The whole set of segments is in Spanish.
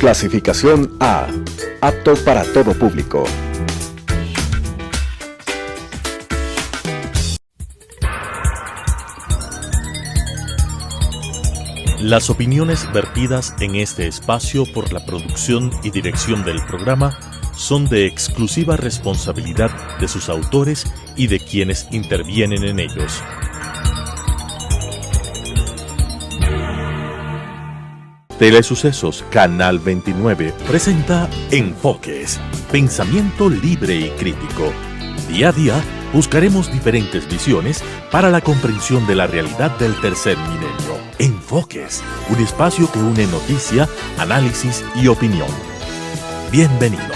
Clasificación A. Apto para todo público. Las opiniones vertidas en este espacio por la producción y dirección del programa son de exclusiva responsabilidad de sus autores y de quienes intervienen en ellos. Telesucesos Canal 29 presenta Enfoques, pensamiento libre y crítico. Día a día buscaremos diferentes visiones para la comprensión de la realidad del tercer milenio. Enfoques, un espacio que une noticia, análisis y opinión. Bienvenidos.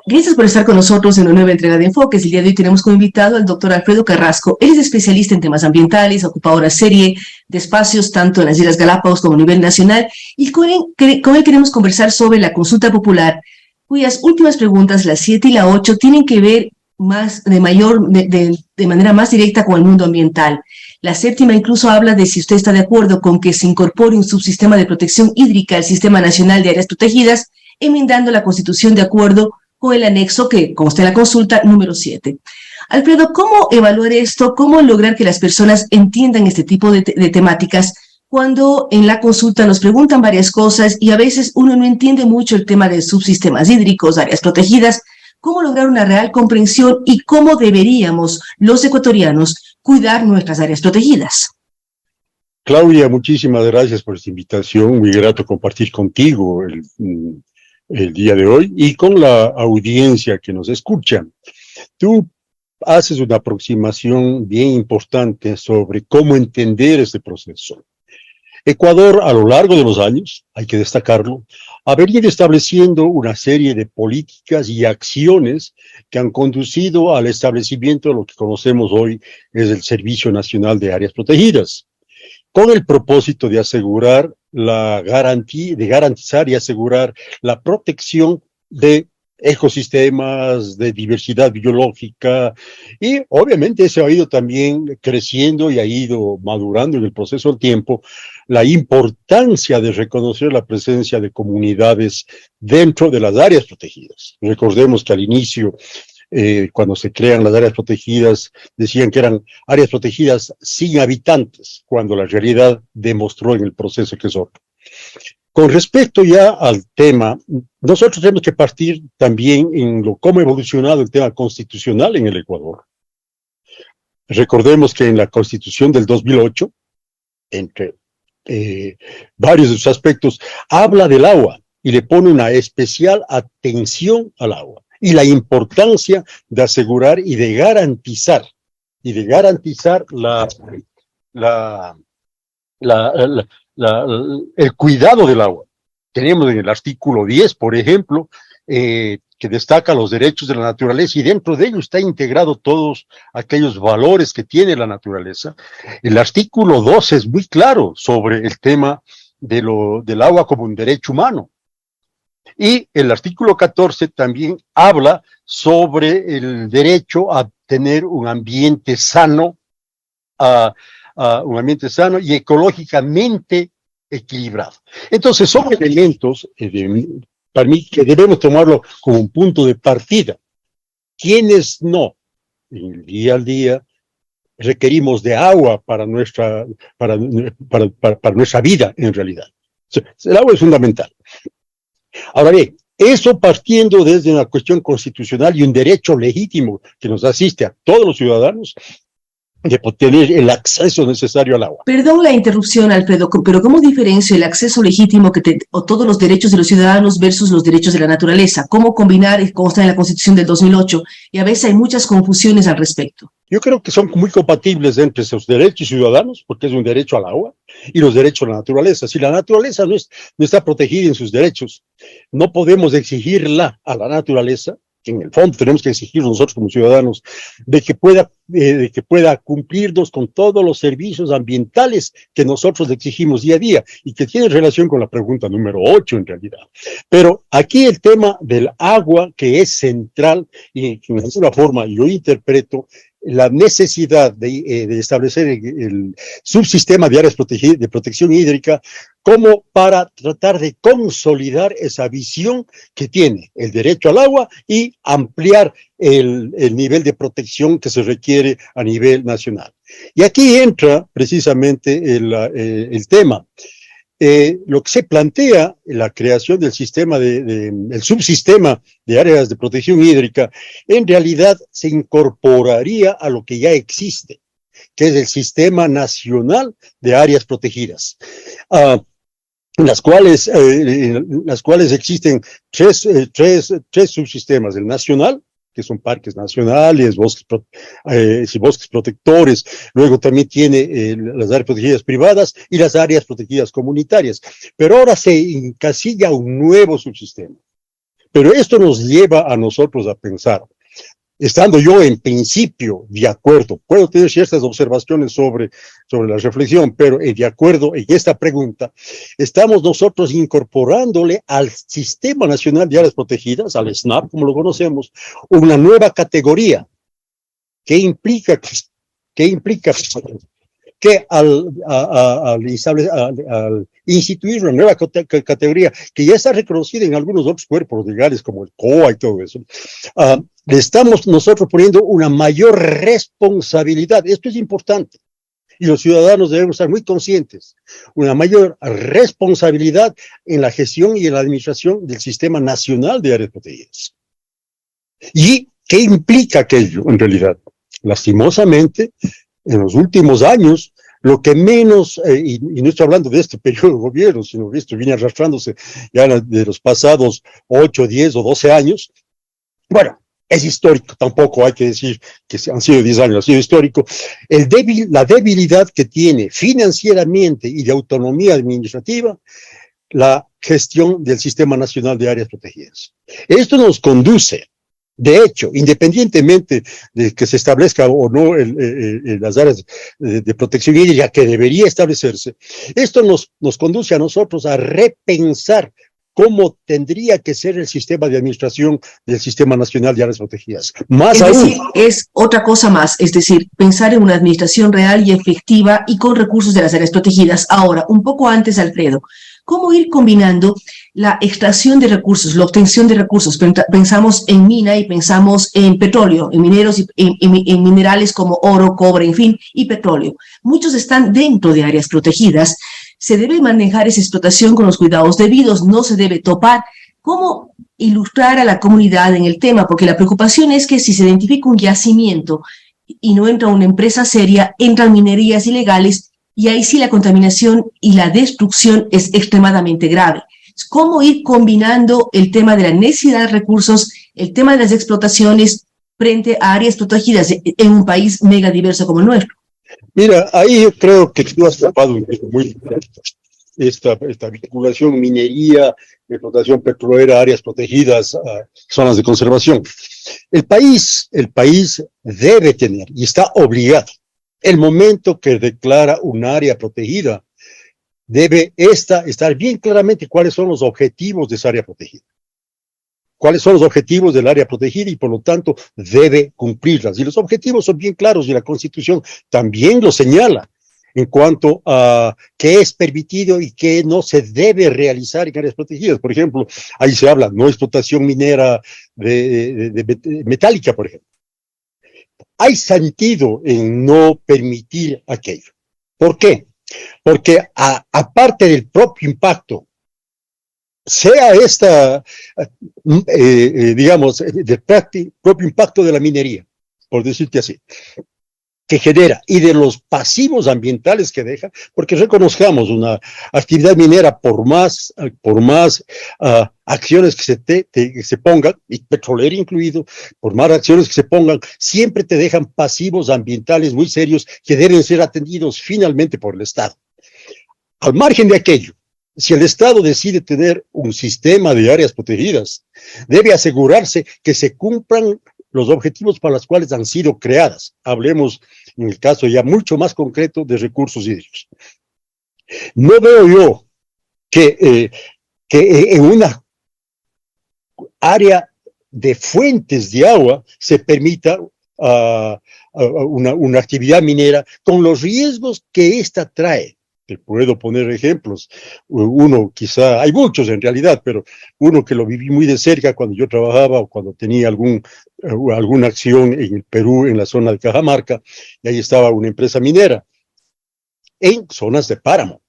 Gracias por estar con nosotros en una nueva entrega de Enfoques. El día de hoy tenemos como invitado al doctor Alfredo Carrasco. Él es especialista en temas ambientales, ha ocupado una serie de espacios tanto en las Islas Galápagos como a nivel nacional, y con él queremos conversar sobre la consulta popular, cuyas últimas preguntas, las 7 y la 8, tienen que ver de manera más directa con el mundo ambiental. La séptima incluso habla de si usted está de acuerdo con que se incorpore un subsistema de protección hídrica al Sistema Nacional de Áreas Protegidas, enmendando la Constitución de acuerdo con el anexo que consta en la consulta número 7. Alfredo, ¿cómo evaluar esto? ¿Cómo lograr que las personas entiendan este tipo de temáticas cuando en la consulta nos preguntan varias cosas y a veces uno no entiende mucho el tema de subsistemas hídricos, áreas protegidas? ¿Cómo lograr una real comprensión y cómo deberíamos los ecuatorianos cuidar nuestras áreas protegidas? Claudia, muchísimas gracias por esta invitación. Muy grato compartir contigo el día de hoy y con la audiencia que nos escucha. Tú haces una aproximación bien importante sobre cómo entender este proceso. Ecuador, a lo largo de los años, hay que destacarlo, ha venido estableciendo una serie de políticas y acciones que han conducido al establecimiento de lo que conocemos hoy es el Servicio Nacional de Áreas Protegidas, con el propósito de asegurar la garantía, de garantizar y asegurar la protección de ecosistemas, de diversidad biológica, y obviamente eso ha ido también creciendo y ha ido madurando en el proceso del tiempo la importancia de reconocer la presencia de comunidades dentro de las áreas protegidas. Recordemos que al inicio, cuando se crean las áreas protegidas, decían que eran áreas protegidas sin habitantes, cuando la realidad demostró en el proceso que es otro. Con respecto ya al tema, nosotros tenemos que partir también en cómo ha evolucionado el tema constitucional en el Ecuador. Recordemos que en la Constitución del 2008, entre varios de sus aspectos, habla del agua y le pone una especial atención al agua y la importancia de asegurar y de garantizar el cuidado del agua. Tenemos en el artículo 10, por ejemplo, que destaca los derechos de la naturaleza y dentro de ello está integrado todos aquellos valores que tiene la naturaleza. El artículo 12 es muy claro sobre el tema del agua como un derecho humano. Y el artículo 14 también habla sobre el derecho a tener un ambiente sano, y ecológicamente equilibrado. Entonces son elementos para mí que debemos tomarlo como un punto de partida. Quienes no, en el día al día, requerimos de agua para nuestra vida en realidad. El agua es fundamental. Ahora bien, eso partiendo desde una cuestión constitucional y un derecho legítimo que nos asiste a todos los ciudadanos, de tener el acceso necesario al agua. Perdón la interrupción, Alfredo, pero ¿cómo diferencio el acceso legítimo o todos los derechos de los ciudadanos versus los derechos de la naturaleza? ¿Cómo combinar, como está en la Constitución del 2008? Y a veces hay muchas confusiones al respecto. Yo creo que son muy compatibles entre esos derechos ciudadanos, porque es un derecho al agua, y los derechos a la naturaleza. Si la naturaleza no está protegida en sus derechos, no podemos exigirla a la naturaleza, que en el fondo tenemos que exigir nosotros como ciudadanos, de que pueda cumplirnos con todos los servicios ambientales que nosotros le exigimos día a día, y que tiene relación con la pregunta número 8 en realidad. Pero aquí el tema del agua, que es central, y de alguna forma yo interpreto, la necesidad de establecer el subsistema de áreas protegidas, de protección hídrica, como para tratar de consolidar esa visión que tiene el derecho al agua y ampliar el nivel de protección que se requiere a nivel nacional. Y aquí entra precisamente el tema. Lo que se plantea, la creación del sistema el subsistema de áreas de protección hídrica, en realidad se incorporaría a lo que ya existe, que es el Sistema Nacional de Áreas Protegidas, las cuales existen tres subsistemas: el nacional, que son parques nacionales, bosques protectores. Luego también tiene las áreas protegidas privadas y las áreas protegidas comunitarias. Pero ahora se encasilla un nuevo subsistema. Pero esto nos lleva a nosotros a pensar, estando yo en principio de acuerdo, puedo tener ciertas observaciones sobre la reflexión, pero de acuerdo en esta pregunta, estamos nosotros incorporándole al Sistema Nacional de Áreas Protegidas, al SNAP, como lo conocemos, una nueva categoría que implica que al instituir una nueva categoría que ya está reconocida en algunos otros cuerpos legales como el COA y todo eso, le estamos nosotros poniendo una mayor responsabilidad. Esto es importante y los ciudadanos debemos estar muy conscientes. Una mayor responsabilidad en la gestión y en la administración del Sistema Nacional de Áreas Protegidas. ¿Y qué implica aquello en realidad? Lastimosamente, en los últimos años, lo que menos, y no estoy hablando de este periodo de gobierno, sino que esto viene arrastrándose ya de los pasados 8, 10 o 12 años, bueno, es histórico, tampoco hay que decir que han sido 10 años, ha sido histórico, la debilidad que tiene financieramente y de autonomía administrativa la gestión del Sistema Nacional de Áreas Protegidas. Esto nos conduce, de hecho, independientemente de que se establezca o no las áreas de protección hídrica que debería establecerse, esto nos conduce a nosotros a repensar cómo tendría que ser el sistema de administración del Sistema Nacional de Áreas Protegidas. Más es decir, aún, es otra cosa más, es decir, pensar en una administración real y efectiva y con recursos de las áreas protegidas. Ahora, un poco antes, Alfredo, ¿cómo ir combinando la extracción de recursos, la obtención de recursos? Pensamos en mina y pensamos en petróleo, en mineros y en minerales como oro, cobre, en fin, y petróleo. Muchos están dentro de áreas protegidas. Se debe manejar esa explotación con los cuidados debidos, no se debe topar. ¿Cómo ilustrar a la comunidad en el tema? Porque la preocupación es que si se identifica un yacimiento y no entra una empresa seria, entran minerías ilegales y ahí sí la contaminación y la destrucción es extremadamente grave. ¿Cómo ir combinando el tema de la necesidad de recursos, el tema de las explotaciones frente a áreas protegidas en un país mega diverso como el nuestro? mira, ahí yo creo que tú has tapado un tema muy importante. Esta vinculación minería, explotación petrolera, áreas protegidas, zonas de conservación. El país debe tener y está obligado, el momento que declara un área protegida, debe estar bien claramente cuáles son los objetivos de esa área protegida. Cuáles son los objetivos del área protegida y por lo tanto debe cumplirlas. Y los objetivos son bien claros y la Constitución también lo señala en cuanto a qué es permitido y qué no se debe realizar en áreas protegidas. Por ejemplo, ahí se habla no explotación minera de metálica, por ejemplo. Hay sentido en no permitir aquello. ¿Por qué? Porque aparte del propio impacto, sea digamos, del propio impacto de la minería, por decirte así, que genera, y de los pasivos ambientales que deja, porque reconozcamos una actividad minera, por más acciones que se pongan, y petrolera incluido, por más acciones que se pongan, siempre te dejan pasivos ambientales muy serios que deben ser atendidos finalmente por el Estado. Al margen de aquello, si el Estado decide tener un sistema de áreas protegidas, debe asegurarse que se cumplan los objetivos para los cuales han sido creadas. Hablemos, en el caso ya mucho más concreto, de recursos hídricos. No veo yo que en una área de fuentes de agua se permita una actividad minera con los riesgos que ésta trae. Te puedo poner ejemplos. Uno quizá, hay muchos en realidad, pero uno que lo viví muy de cerca cuando yo trabajaba o cuando tenía alguna acción en el Perú, en la zona de Cajamarca, y ahí estaba una empresa minera en zonas de páramo.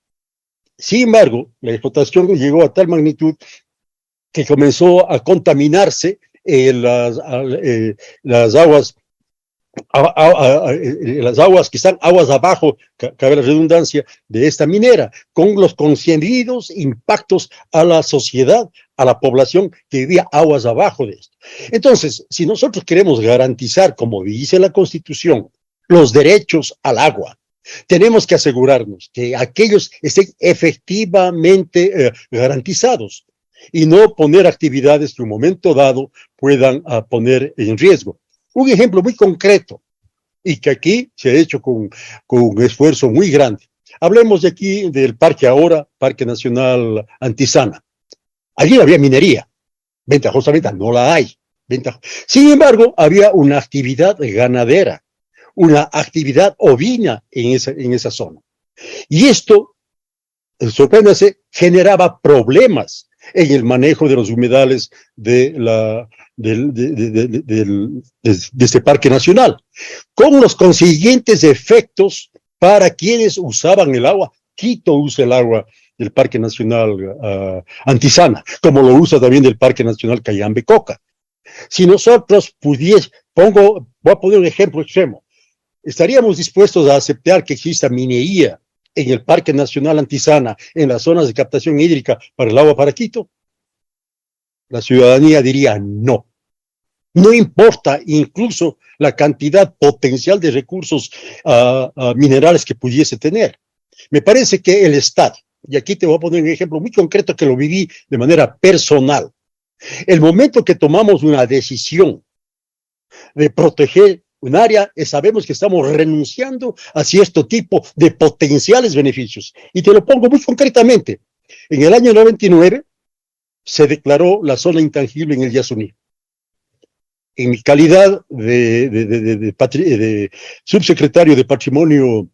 Sin embargo, la explotación llegó a tal magnitud que comenzó a contaminarse las aguas que están aguas abajo, cabe la redundancia, de esta minera, con los concebidos impactos a la sociedad, a la población que vivía aguas abajo de esto. Entonces, si nosotros queremos garantizar, como dice la Constitución, los derechos al agua, tenemos que asegurarnos que aquellos estén efectivamente garantizados y no poner actividades que en un momento dado puedan poner en riesgo. Un ejemplo muy concreto y que aquí se ha hecho con un esfuerzo muy grande. Hablemos de aquí del Parque Ahora, Parque Nacional Antisana. Allí había minería, ventajosamente no la hay. Sin embargo, había una actividad ganadera, una actividad ovina en esa zona. Y esto, sorpréndase, generaba problemas en el manejo de los humedales de este parque nacional, con los consiguientes efectos para quienes usaban el agua. Quito usa el agua del Parque Nacional Antisana, como lo usa también del Parque Nacional Cayambe-Coca. Si nosotros voy a poner un ejemplo extremo, ¿estaríamos dispuestos a aceptar que exista minería en el Parque Nacional Antisana, en las zonas de captación hídrica para el agua para Quito? La ciudadanía diría no. No importa incluso la cantidad potencial de recursos minerales que pudiese tener. Me parece que el Estado, y aquí te voy a poner un ejemplo muy concreto que lo viví de manera personal, el momento que tomamos una decisión de proteger un área, sabemos que estamos renunciando a cierto tipo de potenciales beneficios. Y te lo pongo muy concretamente. En el año 99 se declaró la zona intangible en el Yasuní. En mi calidad de subsecretario de Patrimonio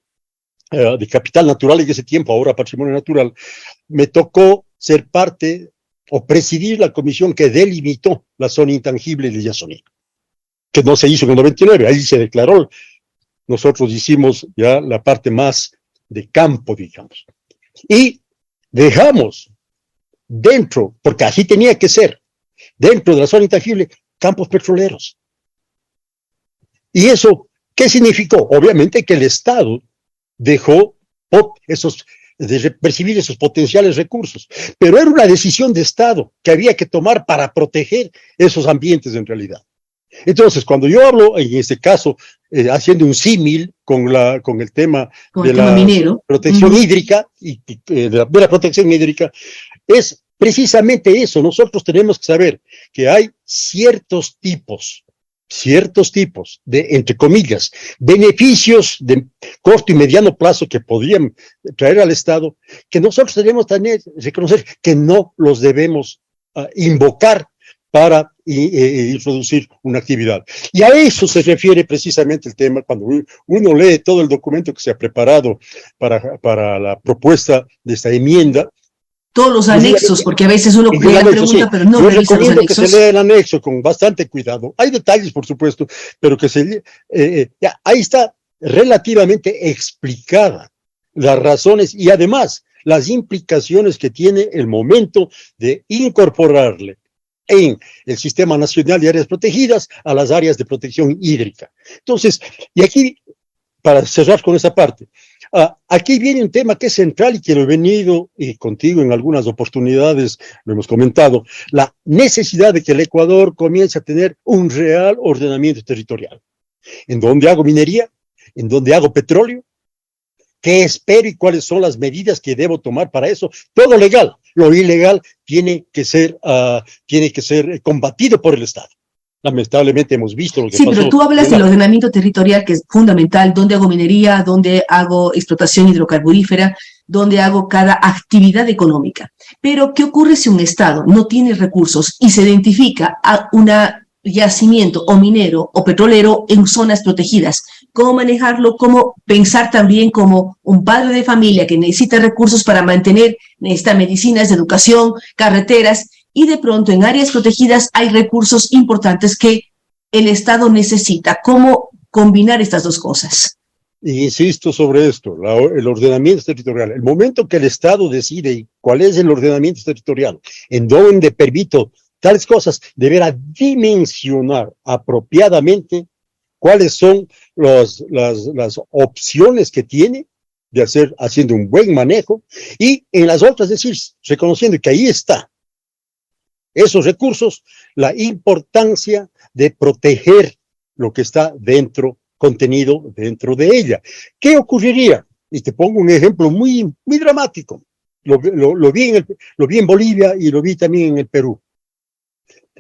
de Capital Natural en ese tiempo, ahora Patrimonio Natural, me tocó ser parte o presidir la comisión que delimitó la zona intangible del Yasuní, que no se hizo en el 99, ahí se declaró. Nosotros hicimos ya la parte más de campo, digamos. Y dejamos dentro, porque así tenía que ser, dentro de la zona intangible, campos petroleros. ¿Y eso qué significó? Obviamente que el Estado dejó de percibir esos potenciales recursos, pero era una decisión de Estado que había que tomar para proteger esos ambientes en realidad. Entonces, cuando yo hablo, en este caso, haciendo un símil con el tema de la protección hídrica, de la protección hídrica, es precisamente eso. Nosotros tenemos que saber que hay ciertos tipos de, entre comillas, beneficios de corto y mediano plazo que podrían traer al Estado, que nosotros tenemos también reconocer que no los debemos invocar para introducir una actividad. Y a eso se refiere precisamente el tema cuando uno lee todo el documento que se ha preparado para la propuesta de esta enmienda. Todos los anexos, porque a veces uno lee la pregunta, sí, pero no revisa los anexos. Que se lea el anexo con bastante cuidado. Hay detalles, por supuesto, pero que ahí está relativamente explicada las razones y además las implicaciones que tiene el momento de incorporarle en el Sistema Nacional de Áreas Protegidas a las áreas de protección hídrica. Entonces, y aquí, para cerrar con esa parte, aquí viene un tema que es central y que lo he venido contigo en algunas oportunidades, lo hemos comentado, la necesidad de que el Ecuador comience a tener un real ordenamiento territorial. ¿En dónde hago minería? ¿En dónde hago petróleo? ¿Qué espero y cuáles son las medidas que debo tomar para eso? Todo legal. Lo ilegal tiene que ser combatido por el Estado. Lamentablemente hemos visto lo que pasó. Sí, pero tú hablas del ordenamiento territorial, que es fundamental, dónde hago minería, dónde hago explotación hidrocarburífera, dónde hago cada actividad económica. Pero, ¿qué ocurre si un Estado no tiene recursos y se identifica a una yacimiento o minero o petrolero en zonas protegidas. ¿Cómo manejarlo? ¿Cómo pensar también como un padre de familia que necesita recursos para mantener, necesita medicinas, educación, carreteras, y de pronto en áreas protegidas hay recursos importantes que el Estado necesita? ¿Cómo combinar estas dos cosas? Insisto sobre esto, el ordenamiento territorial. El momento que el Estado decide cuál es el ordenamiento territorial, en donde permito tales cosas, deberá dimensionar apropiadamente cuáles son las opciones que tiene de hacer, haciendo un buen manejo, y en las otras, es decir, reconociendo que ahí está esos recursos, la importancia de proteger lo que está contenido dentro de ella. ¿Qué ocurriría? Y te pongo un ejemplo muy dramático. Lo vi en Bolivia y lo vi también en el Perú.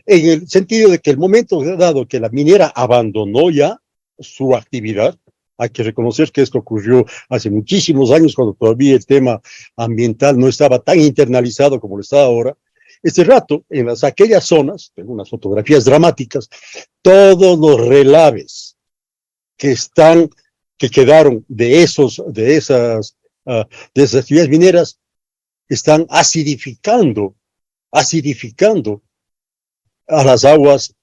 En el sentido de que el momento dado que la minera abandonó ya su actividad, hay que reconocer que esto ocurrió hace muchísimos años, cuando todavía el tema ambiental no estaba tan internalizado como lo está ahora. Este rato, en aquellas zonas, tengo unas fotografías dramáticas, todos los relaves que quedaron de esas actividades mineras están acidificando a las aguas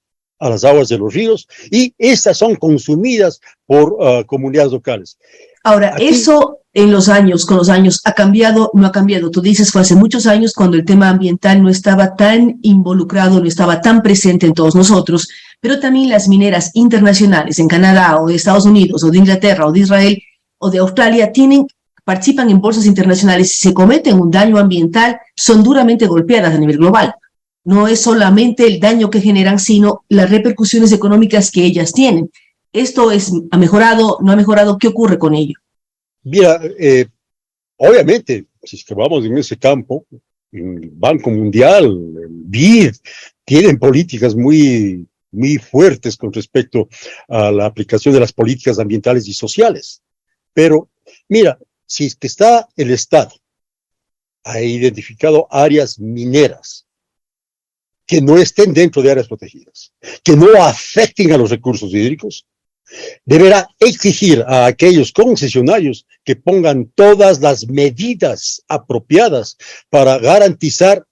de los ríos, y estas son consumidas por comunidades locales. Ahora, eso con los años, ¿ha cambiado? ¿No ha cambiado? Tú dices, fue hace muchos años cuando el tema ambiental no estaba tan involucrado, no estaba tan presente en todos nosotros, pero también las mineras internacionales en Canadá o de Estados Unidos o de Inglaterra o de Israel o de Australia participan en bolsas internacionales. Si se cometen un daño ambiental, son duramente golpeadas a nivel global. No es solamente el daño que generan, sino las repercusiones económicas que ellas tienen. ¿Esto ha mejorado, no ha mejorado? ¿Qué ocurre con ello? Mira, obviamente, si es que vamos en ese campo, el Banco Mundial, el BID, tienen políticas muy fuertes con respecto a la aplicación de las políticas ambientales y sociales. Pero, mira, si es que el Estado ha identificado áreas mineras que no estén dentro de áreas protegidas, que no afecten a los recursos hídricos, deberá exigir a aquellos concesionarios que pongan todas las medidas apropiadas para garantizar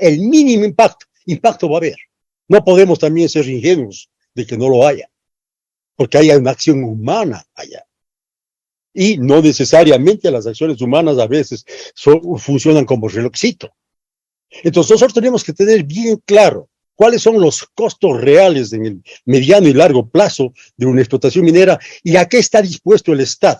el mínimo impacto. Impacto va a haber. No podemos también ser ingenuos de que no lo haya, porque hay una acción humana allá. Y no necesariamente las acciones humanas a veces funcionan como relojcito. Entonces nosotros tenemos que tener bien claro cuáles son los costos reales en el mediano y largo plazo de una explotación minera, y a qué está dispuesto el Estado.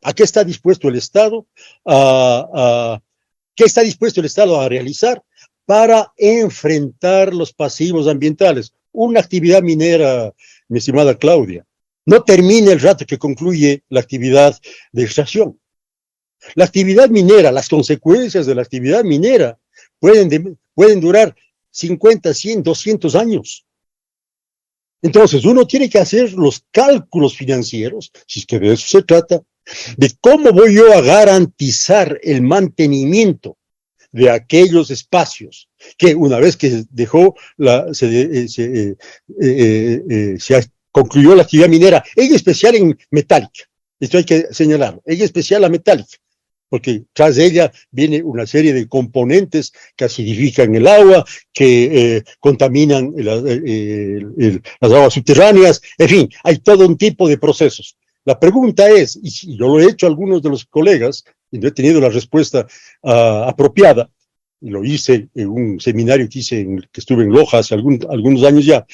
¿A qué está dispuesto el Estado qué está dispuesto el Estado a realizar para enfrentar los pasivos ambientales? Una actividad minera, mi estimada Claudia, no termina el rato que concluye la actividad de extracción. La actividad minera, las consecuencias de la actividad minera pueden durar 50, 100, 200 años. Entonces, uno tiene que hacer los cálculos financieros, si es que de eso se trata, de cómo voy yo a garantizar el mantenimiento de aquellos espacios que una vez que se concluyó la actividad minera, en especial en metálica. Esto hay que señalarlo, en especial la metálica, porque tras de ella viene una serie de componentes que acidifican el agua, que contaminan las aguas subterráneas, en fin, hay todo un tipo de procesos. La pregunta es, y yo lo he hecho a algunos de los colegas, y no he tenido la respuesta apropiada, y lo hice en un seminario que estuve en Loja hace algunos años ya,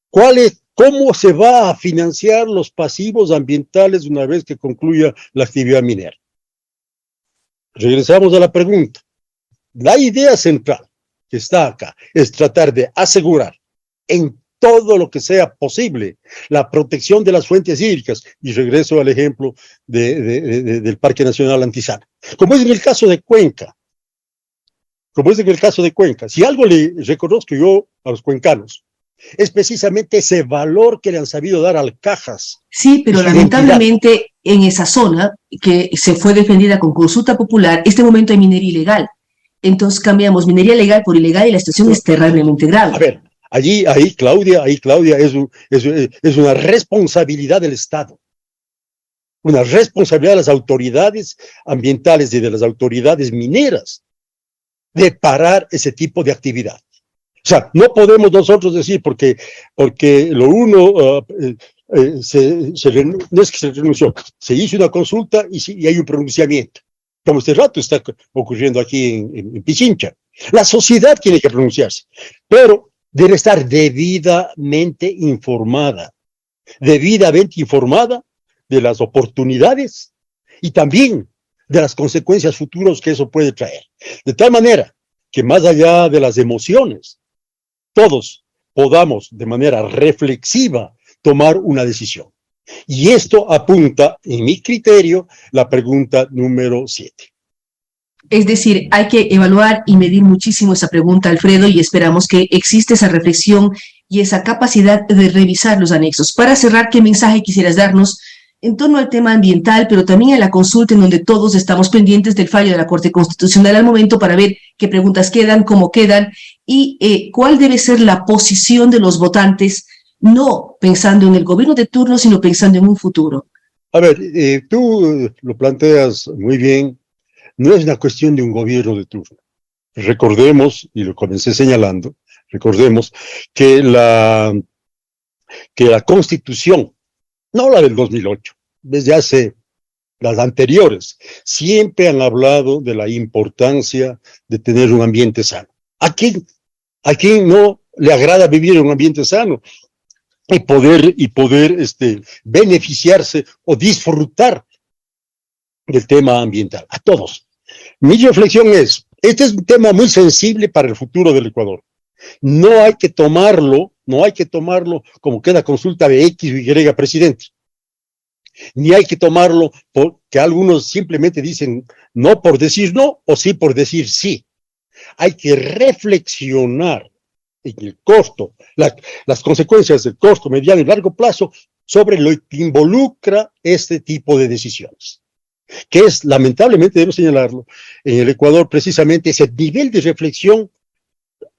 ¿cómo se va a financiar los pasivos ambientales una vez que concluya la actividad minera? Regresamos a la pregunta. La idea central que está acá es tratar de asegurar en todo lo que sea posible la protección de las fuentes hídricas, y regreso al ejemplo del Parque Nacional Antizana. Como es en el caso de Cuenca, si algo le reconozco yo a los cuencanos, es precisamente ese valor que le han sabido dar al Cajas. Sí, pero lamentablemente en esa zona que se fue defendida con consulta popular, este momento hay minería ilegal. Entonces cambiamos minería legal por ilegal y la situación es terriblemente grave. Ahí, Claudia, es una responsabilidad del Estado, una responsabilidad de las autoridades ambientales y de las autoridades mineras de parar ese tipo de actividad. O sea, no podemos nosotros decir porque lo uno no es que se renunció, se hizo una consulta y hay un pronunciamiento, como este rato está ocurriendo aquí en Pichincha. La sociedad tiene que pronunciarse, pero debe estar debidamente informada de las oportunidades y también de las consecuencias futuras que eso puede traer. De tal manera que más allá de las emociones, todos podamos de manera reflexiva tomar una decisión. Y esto apunta, en mi criterio, la pregunta número 7. Es decir, hay que evaluar y medir muchísimo esa pregunta, Alfredo, y esperamos que exista esa reflexión y esa capacidad de revisar los anexos. Para cerrar, ¿qué mensaje quisieras darnos en torno al tema ambiental, pero también a la consulta en donde todos estamos pendientes del fallo de la Corte Constitucional al momento para ver qué preguntas quedan, cómo quedan y cuál debe ser la posición de los votantes, no pensando en el gobierno de turno, sino pensando en un futuro? A ver, tú lo planteas muy bien. No es una cuestión de un gobierno de turno. Recordemos, y lo comencé señalando, recordemos que la Constitución, no la del 2008, desde hace las anteriores, siempre han hablado de la importancia de tener un ambiente sano. ¿A quién no le agrada vivir en un ambiente sano? Y poder beneficiarse o disfrutar del tema ambiental, a todos. Mi reflexión es, este es un tema muy sensible para el futuro del Ecuador. No hay que tomarlo como que la consulta de X o Y presidente. Ni hay que tomarlo porque algunos simplemente dicen no por decir no o sí por decir sí. Hay que reflexionar en el costo, las consecuencias del corto, mediano y largo plazo sobre lo que involucra este tipo de decisiones. Que es, lamentablemente, debo señalarlo, en el Ecuador precisamente ese nivel de reflexión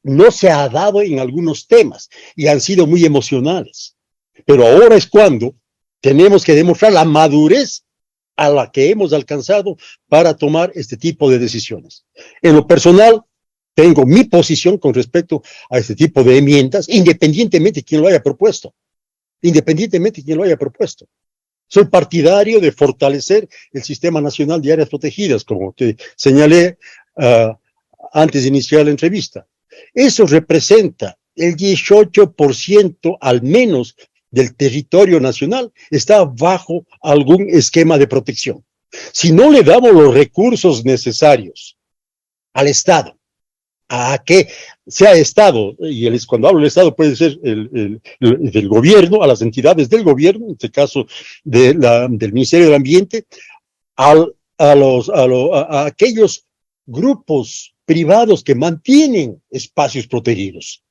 no se ha dado en algunos temas y han sido muy emocionales. Pero ahora es cuando tenemos que demostrar la madurez a la que hemos alcanzado para tomar este tipo de decisiones. En lo personal, tengo mi posición con respecto a este tipo de enmiendas, independientemente de quién lo haya propuesto. Soy partidario de fortalecer el Sistema Nacional de Áreas Protegidas, como te señalé antes de iniciar la entrevista. Eso representa el 18% al menos del territorio nacional está bajo algún esquema de protección. Si no le damos los recursos necesarios al Estado, a que sea Estado, y cuando hablo del Estado puede ser del gobierno, a las entidades del gobierno, en este caso del Ministerio del Ambiente, a aquellos grupos privados que mantienen espacios protegidos,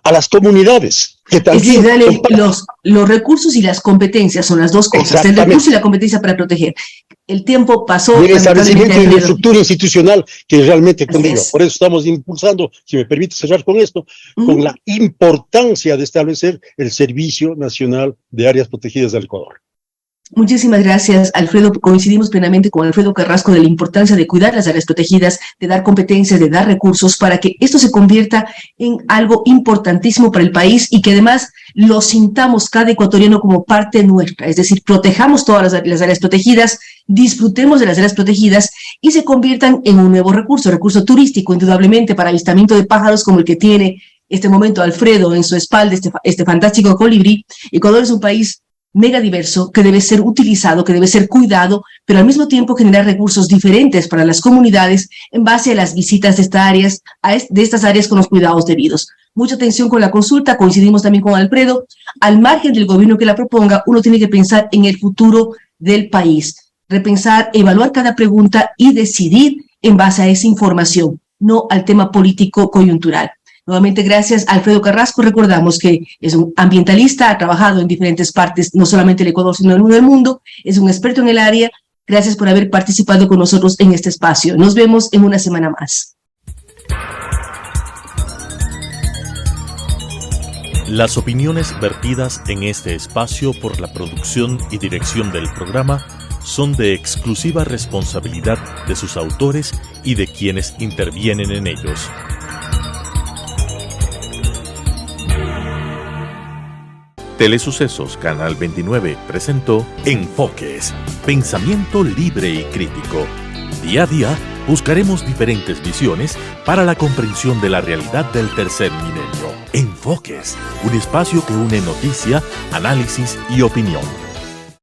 a las comunidades. Que también Dale, los recursos y las competencias son las dos cosas, el recurso y la competencia para proteger. El tiempo pasó. Y el establecimiento de una estructura institucional que realmente conmigo. Por eso estamos impulsando, si me permite cerrar con esto, con la importancia de establecer el Servicio Nacional de Áreas Protegidas del Ecuador. Muchísimas gracias, Alfredo. Coincidimos plenamente con Alfredo Carrasco de la importancia de cuidar las áreas protegidas, de dar competencias, de dar recursos para que esto se convierta en algo importantísimo para el país y que además lo sintamos cada ecuatoriano como parte nuestra. Es decir, protejamos todas las áreas protegidas, disfrutemos de las áreas protegidas y se conviertan en un nuevo recurso turístico, indudablemente, para avistamiento de pájaros como el que tiene este momento Alfredo en su espalda, este fantástico colibrí. Ecuador es un país mega diverso, que debe ser utilizado, que debe ser cuidado, pero al mismo tiempo generar recursos diferentes para las comunidades en base a las visitas de estas áreas con los cuidados debidos. Mucha atención con la consulta, coincidimos también con Alfredo. Al margen del gobierno que la proponga, uno tiene que pensar en el futuro del país, repensar, evaluar cada pregunta y decidir en base a esa información, no al tema político coyuntural. Nuevamente, gracias, Alfredo Carrasco. Recordamos que es un ambientalista, ha trabajado en diferentes partes, no solamente el Ecuador, sino en el mundo, es un experto en el área. Gracias por haber participado con nosotros en este espacio. Nos vemos en una semana más. Las opiniones vertidas en este espacio por la producción y dirección del programa son de exclusiva responsabilidad de sus autores y de quienes intervienen en ellos. Telesucesos Canal 29 presentó Enfoques, pensamiento libre y crítico. Día a día buscaremos diferentes visiones para la comprensión de la realidad del tercer milenio. Enfoques, un espacio que une noticia, análisis y opinión.